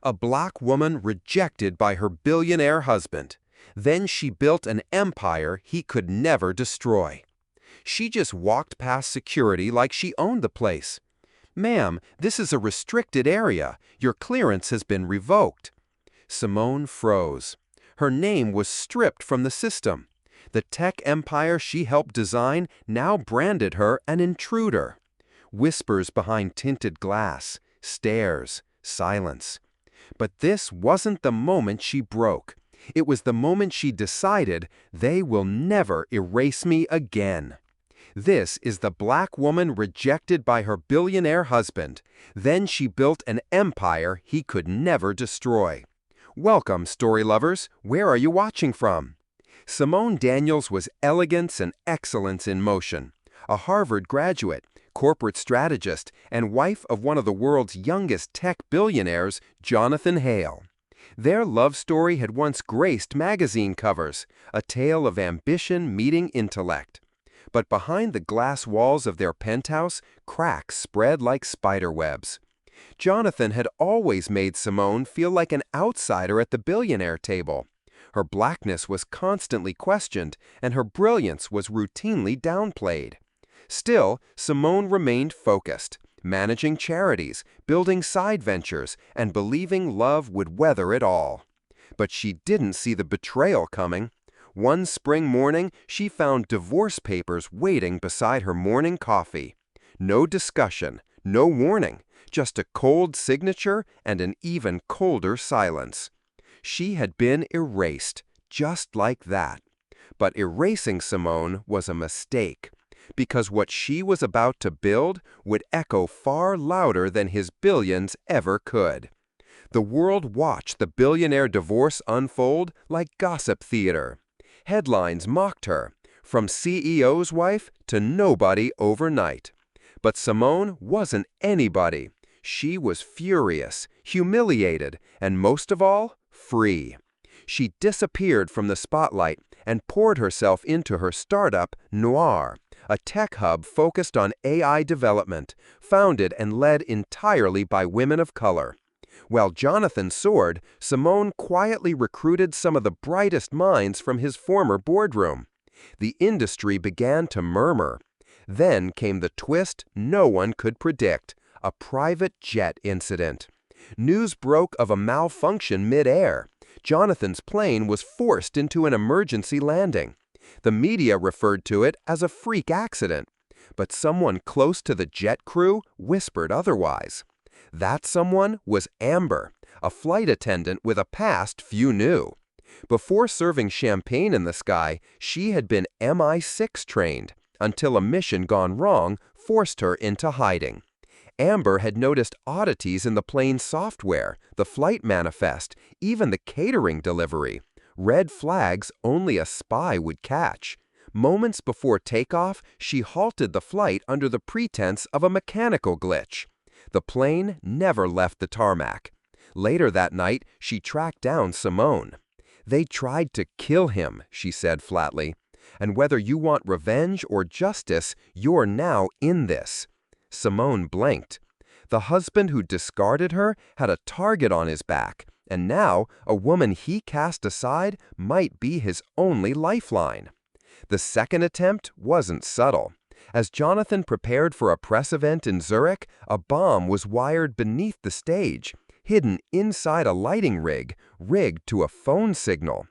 A black woman rejected by her billionaire husband. Then she built an empire he could never destroy. She just walked past security like she owned the place. "Ma'am, this is a restricted area. Your clearance has been revoked." Simone froze. Her name was stripped from the system. The tech empire she helped design now branded her an intruder. Whispers behind tinted glass, stares, silence. But this wasn't the moment she broke. It was the moment she decided, they will never erase me again. This is the black woman rejected by her billionaire husband. Then she built an empire he could never destroy. Welcome, story lovers. Where are you watching from? Simone Daniels was elegance and excellence in motion. A Harvard graduate, corporate strategist, and wife of one of the world's youngest tech billionaires, Jonathan Hale. Their love story had once graced magazine covers, a tale of ambition meeting intellect. But behind the glass walls of their penthouse, cracks spread like spider webs. Jonathan had always made Simone feel like an outsider at the billionaire table. Her blackness was constantly questioned, and her brilliance was routinely downplayed. Still, Simone remained focused, managing charities, building side ventures, and believing love would weather it all. But she didn't see the betrayal coming. One spring morning, she found divorce papers waiting beside her morning coffee. No discussion, no warning, just a cold signature and an even colder silence. She had been erased, just like that. But erasing Simone was a mistake, because what she was about to build would echo far louder than his billions ever could. The world watched the billionaire divorce unfold like gossip theater. Headlines mocked her, from CEO's wife to nobody overnight. But Simone wasn't anybody. She was furious, humiliated, and most of all, free. She disappeared from the spotlight and poured herself into her startup, Noir, a tech hub focused on AI development, founded and led entirely by women of color. While Jonathan soared, Simone quietly recruited some of the brightest minds from his former boardroom. The industry began to murmur. Then came the twist no one could predict, a private jet incident. News broke of a malfunction mid-air. Jonathan's plane was forced into an emergency landing. The media referred to it as a freak accident, but someone close to the jet crew whispered otherwise. That someone was Amber, a flight attendant with a past few knew. Before serving champagne in the sky, she had been MI6 trained, until a mission gone wrong forced her into hiding. Amber had noticed oddities in the plane's software, the flight manifest, even the catering delivery. Red flags only a spy would catch. Moments before takeoff, she halted the flight under the pretense of a mechanical glitch. The plane never left the tarmac. Later that night, she tracked down Simone. "They tried to kill him," she said flatly. "And whether you want revenge or justice, you're now in this." Simone blinked. The husband who discarded her had a target on his back, and now a woman he cast aside might be his only lifeline. The second attempt wasn't subtle. As Jonathan prepared for a press event in Zurich, a bomb was wired beneath the stage, hidden inside a lighting rig, rigged to a phone signal.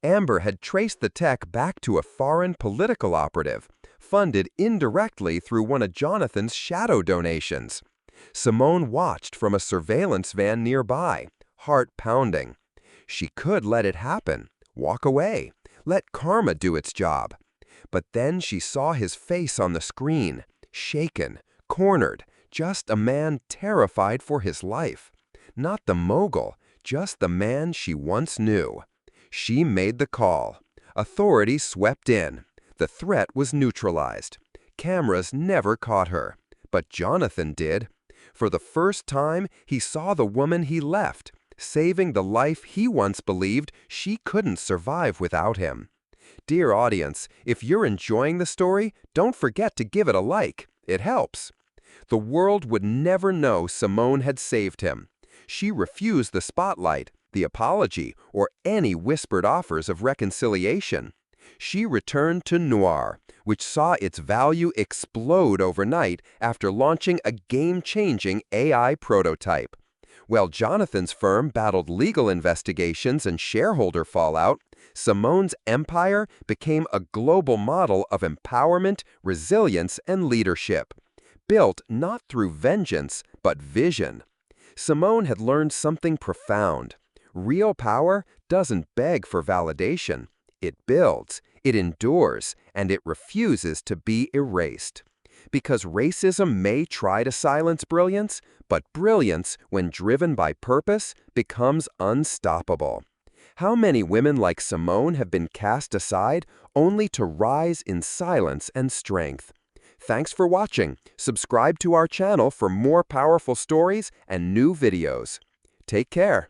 Amber had traced the tech back to a foreign political operative, funded indirectly through one of Jonathan's shadow donations. Simone watched from a surveillance van nearby, heart pounding. She could let it happen, walk away, let karma do its job. But then she saw his face on the screen, shaken, cornered, just a man terrified for his life. Not the mogul, just the man she once knew. She made the call. Authorities swept in. The threat was neutralized. Cameras never caught her, but Jonathan did. For the first time, he saw the woman he left, saving the life he once believed she couldn't survive without him. Dear audience, if you're enjoying the story, don't forget to give it a like. It helps. The world would never know Simone had saved him. She refused the spotlight, the apology, or any whispered offers of reconciliation. She returned to noir, which saw its value explode overnight after launching a game-changing AI prototype. While Jonathan's firm battled legal investigations and shareholder fallout, Simone's empire became a global model of empowerment, resilience, and leadership, built not through vengeance, but vision. Simone had learned something profound. Real power doesn't beg for validation. It builds, it endures, and it refuses to be erased. Because racism may try to silence brilliance, but brilliance, when driven by purpose, becomes unstoppable. How many women like Simone have been cast aside only to rise in silence and strength? Thanks for watching. Subscribe to our channel for more powerful stories and new videos. Take care.